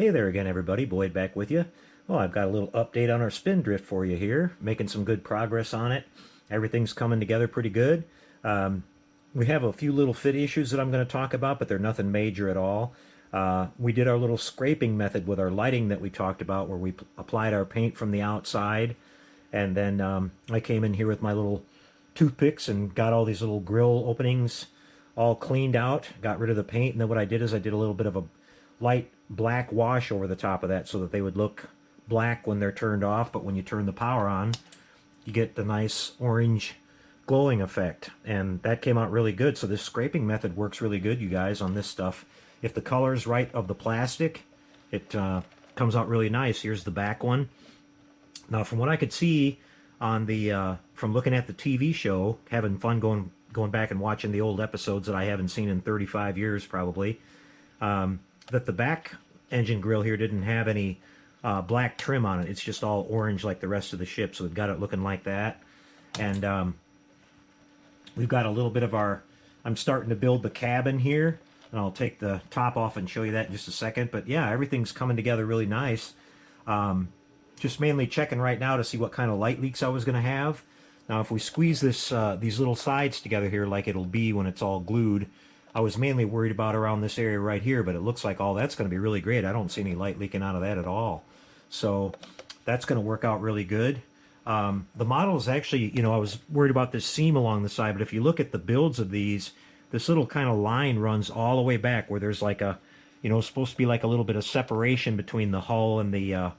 Hey there again, everybody. Boyd back with you. Well, I've got a little update on our Spindrift for you here. Making some good progress on it. Everything's coming together pretty good. We have a few little fit issues that I'm going to talk about, but they're nothing major at all. We did our little scraping method with our lighting that we talked about, where we applied our paint from the outside. And then I came in here with my little toothpicks and got all these little grill openings all cleaned out, got rid of the paint. And then what I did is I did a little bit of a light black wash over the top of that so that they would look black when they're turned off, but when you turn the power on, you get the nice orange glowing effect. And that came out really good. So this scraping method works really good, you guys, on this stuff. If the color's right of the plastic, it comes out really nice. Here's the back one. Now, from what I could see on the from looking at the TV show, having fun going back and watching the old episodes that I haven't seen in 35 years probably, that the back engine grill here didn't have any black trim on it. It's just all orange like the rest of the ship, so we've got it looking like that. And we've got a little bit of our, I'm starting to build the cabin here, and I'll take the top off and show you that in just a second. But yeah, everything's coming together really nice. Just mainly checking right now to see what kind of light leaks I was going to have. Now, if we squeeze this these little sides together here like it'll be when it's all glued, I was mainly worried about around this area right here, but it looks like all that's going to be really great. I don't see any light leaking out of that at all. So that's going to work out really good. The model is actually, you know, I was worried about this seam along the side, but if you look at the builds of these, this little kind of line runs all the way back where there's like a, you know, supposed to be like a little bit of separation between the hull and the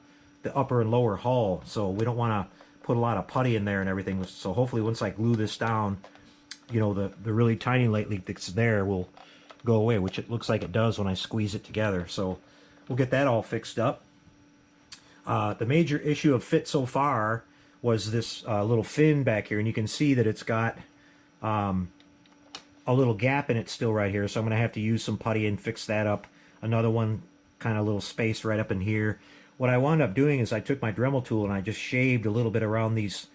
upper and lower hull. So we don't want to put a lot of putty in there and everything. So hopefully once I glue this down, you know, the really tiny light leak that's there will go away, which it looks like it does when I squeeze it together. So we'll get that all fixed up. The major issue of fit so far was this little fin back here, and you can see that it's got a little gap in it still right here, so I'm going to have to use some putty and fix that up. Another one, kind of little space right up in here. What I wound up doing is I took my Dremel tool and I just shaved a little bit around these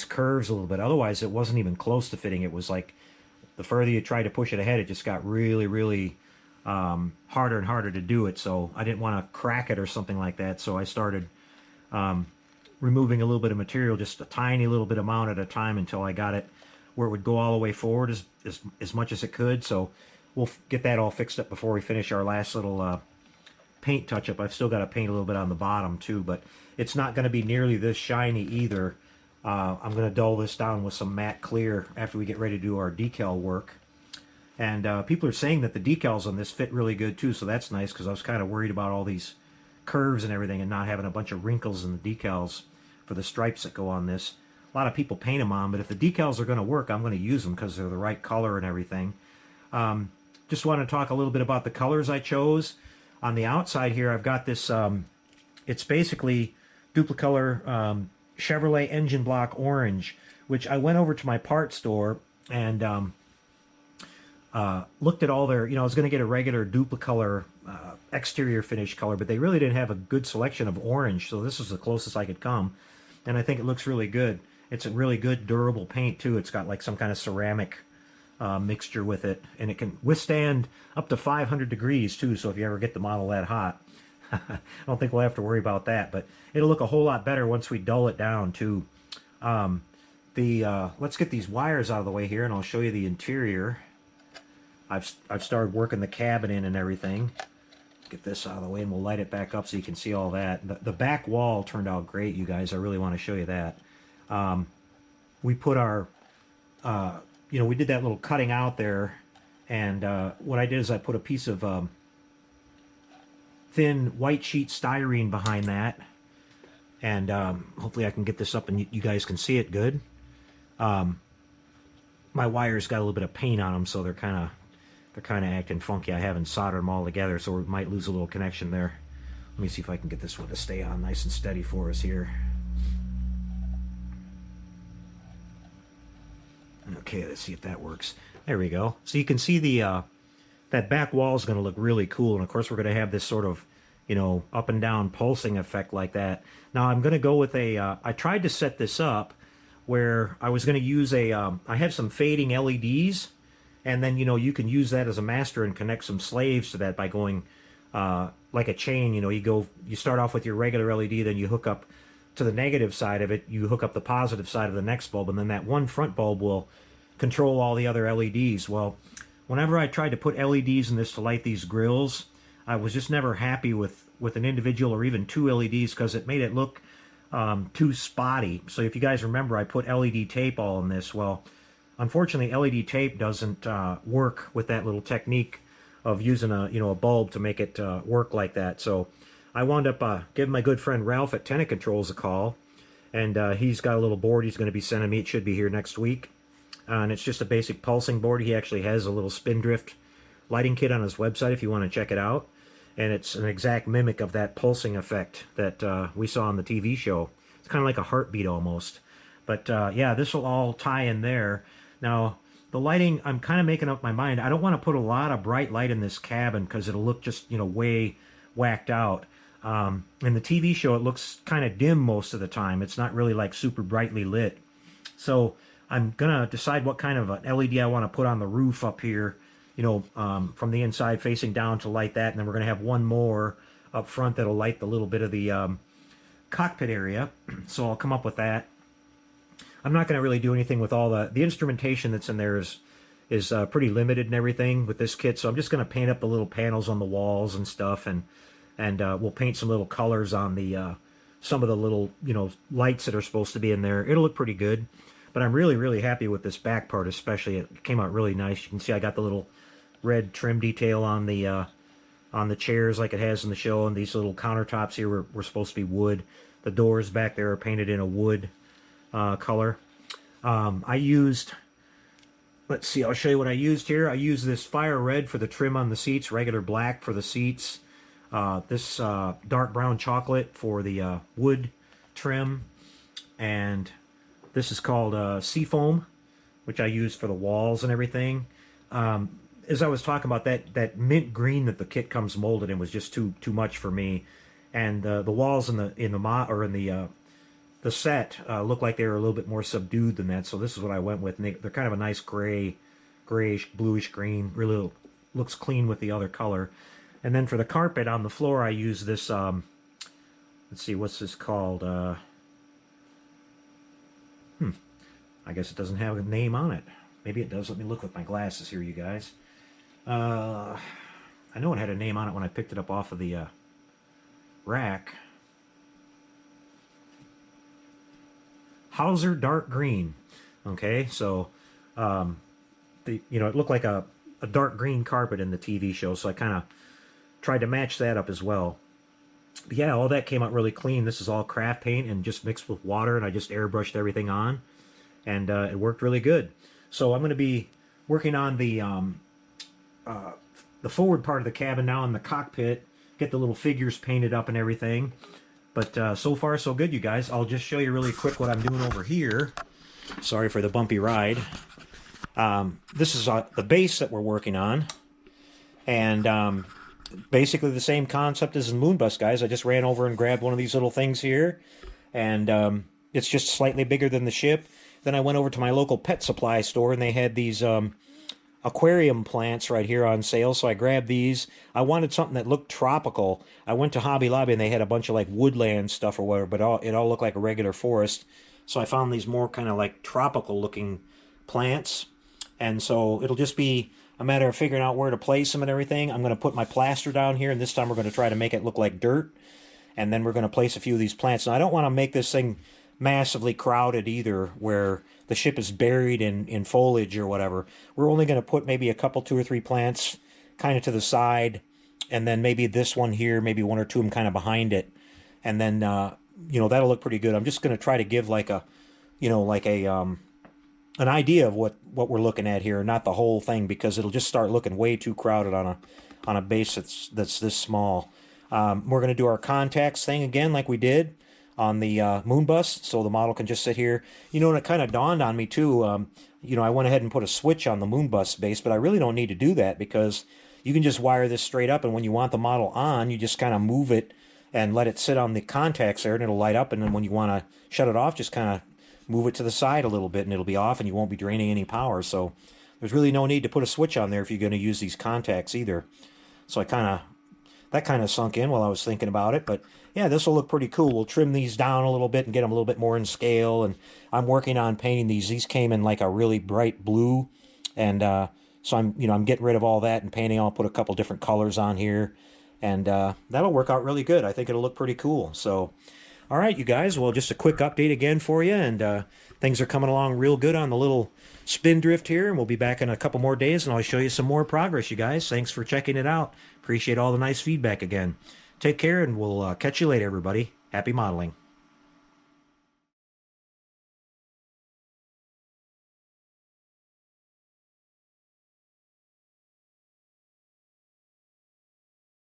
curves a little bit. Otherwise, it wasn't even close to fitting. It was like the further you tried to push it ahead, it just got really, really harder and harder to do it. So I didn't want to crack it or something like that. So I started removing a little bit of material, just a tiny little bit amount at a time, until I got it where it would go all the way forward as much as it could. So we'll get that all fixed up before we finish our last little paint touch-up. I've still got to paint a little bit on the bottom too, but it's not going to be nearly this shiny either. I'm going to dull this down with some matte clear after we get ready to do our decal work. And people are saying that the decals on this fit really good too, so that's nice, because I was kind of worried about all these curves and everything and not having a bunch of wrinkles in the decals for the stripes that go on this. A lot of people paint them on, but if the decals are going to work, I'm going to use them because they're the right color and everything. Just want to talk a little bit about the colors I chose. On the outside here, I've got this, it's basically Duplicolor Chevrolet engine block orange, which I went over to my part store and looked at all their, you know, I was going to get a regular Duplicolor exterior finish color, but they really didn't have a good selection of orange, so this is the closest I could come, and I think it looks really good. It's a really good durable paint too. It's got like some kind of ceramic mixture with it, and it can withstand up to 500 degrees too, so if you ever get the model that hot, I don't think we'll have to worry about that, but it'll look a whole lot better once we dull it down too. Let's get these wires out of the way here, and I'll show you the interior. I've started working the cabin in and everything. Get this out of the way, and we'll light it back up so you can see all that. The back wall turned out great, you guys. I really want to show you that. We put our, you know, we did that little cutting out there, and what I did is I put a piece of thin white sheet styrene behind that, and hopefully I can get this up and you guys can see it good. My wires got a little bit of paint on them, so they're kind of acting funky. I haven't soldered them all together, so we might lose a little connection there. Let me see if I can get this one to stay on nice and steady for us here. Okay, let's see if that works. There we go. So you can see the that back wall is going to look really cool, and of course we're going to have this sort of, you know, up and down pulsing effect like that. Now I'm going to go with a, I tried to set this up where I was going to use a, I have some fading LEDs, and then, you know, you can use that as a master and connect some slaves to that by going like a chain. You know, you start off with your regular LED, then you hook up to the negative side of it, you hook up the positive side of the next bulb, and then that one front bulb will control all the other LEDs. Well, whenever I tried to put LEDs in this to light these grills, I was just never happy with an individual or even two LEDs because it made it look too spotty. So if you guys remember, I put LED tape all in this. Well, unfortunately, LED tape doesn't work with that little technique of using a bulb to make it work like that. So I wound up giving my good friend Ralph at Tenant Controls a call, and he's got a little board he's going to be sending me. It should be here next week. And it's just a basic pulsing board. He actually has a little Spindrift lighting kit on his website if you want to check it out. And it's an exact mimic of that pulsing effect that we saw on the TV show. It's kind of like a heartbeat almost. But yeah, this will all tie in there. Now, the lighting, I'm kind of making up my mind. I don't want to put a lot of bright light in this cabin because it'll look just, way whacked out. In the TV show, it looks kind of dim most of the time. It's not really like super brightly lit. So I'm going to decide what kind of an LED I want to put on the roof up here, from the inside facing down to light that. And then we're going to have one more up front that'll light the little bit of the cockpit area. So I'll come up with that. I'm not going to really do anything with all the instrumentation that's in there is pretty limited and everything with this kit. So I'm just going to paint up the little panels on the walls and stuff, and we'll paint some little colors on the some of the little lights that are supposed to be in there. It'll look pretty good. But I'm really, really happy with this back part, especially. It came out really nice. You can see I got the little red trim detail on the chairs like it has in the show, and these little countertops here were supposed to be wood. The doors back there are painted in a wood color. I used, let's see, I'll show you what I used here. I used this fire red for the trim on the seats, regular black for the seats, this dark brown chocolate for the wood trim, and this is called Seafoam, which I use for the walls and everything. As I was talking about, that mint green that the kit comes molded in was just too much for me, and the walls in the set look like they were a little bit more subdued than that. So this is what I went with. And they're kind of a nice grayish, bluish green. Really looks clean with the other color. And then for the carpet on the floor, I use this. Let's see, what's this called? I guess it doesn't have a name on it. Maybe it does. Let me look with my glasses here, you guys. I know it had a name on it when I picked it up off of the rack. Hauser Dark Green. Okay, so it looked like a dark green carpet in the TV show, so I kind of tried to match that up as well. But yeah, all that came out really clean. This is all craft paint and just mixed with water, and I just airbrushed everything on, and it worked really good. So I'm going to be working on the forward part of the cabin now in the cockpit, get the little figures painted up and everything. But so far, so good, you guys. I'll just show you really quick what I'm doing over here. Sorry for the bumpy ride. This is the base that we're working on. And basically the same concept as the Moonbus, guys. I just ran over and grabbed one of these little things here. And it's just slightly bigger than the ship. Then I went over to my local pet supply store, and they had these aquarium plants right here on sale, so I grabbed these. I wanted something that looked tropical. I went to Hobby Lobby, and they had a bunch of like woodland stuff or whatever, but it all looked like a regular forest. So I found these more kind of like tropical looking plants, and so it'll just be a matter of figuring out where to place them and everything. I'm going to put my plaster down here, and this time we're going to try to make it look like dirt, and then we're going to place a few of these plants. Now I don't want to make this thing massively crowded either, where the ship is buried in foliage or whatever. We're only going to put maybe a couple, 2 or 3 plants kind of to the side, and then maybe this one here, maybe 1 or 2 of them kind of behind it, and then that'll look pretty good. I'm just going to try to give like a an idea of what we're looking at here, not the whole thing, because it'll just start looking way too crowded on a base that's this small. We're going to do our contacts thing again like we did on the Moonbus, so the model can just sit here. And it kind of dawned on me too, I went ahead and put a switch on the Moonbus base, but I really don't need to do that because you can just wire this straight up, and when you want the model on, you just kind of move it and let it sit on the contacts there, and it'll light up, and then when you want to shut it off, just kind of move it to the side a little bit, and it'll be off, and you won't be draining any power. So there's really no need to put a switch on there if you're going to use these contacts either. So that kind of sunk in while I was thinking about it. But yeah, this will look pretty cool. We'll trim these down a little bit and get them a little bit more in scale. And I'm working on painting these. These came in like a really bright blue, and so I'm getting rid of all that and painting. I'll put a couple different colors on here, and that'll work out really good. I think it'll look pretty cool. So, all right, you guys. Well, just a quick update again for you, and things are coming along real good on the little Spindrift here, and we'll be back in a couple more days, and I'll show you some more progress, you guys. Thanks for checking it out. Appreciate all the nice feedback again. Take care, and we'll catch you later, everybody. Happy modeling.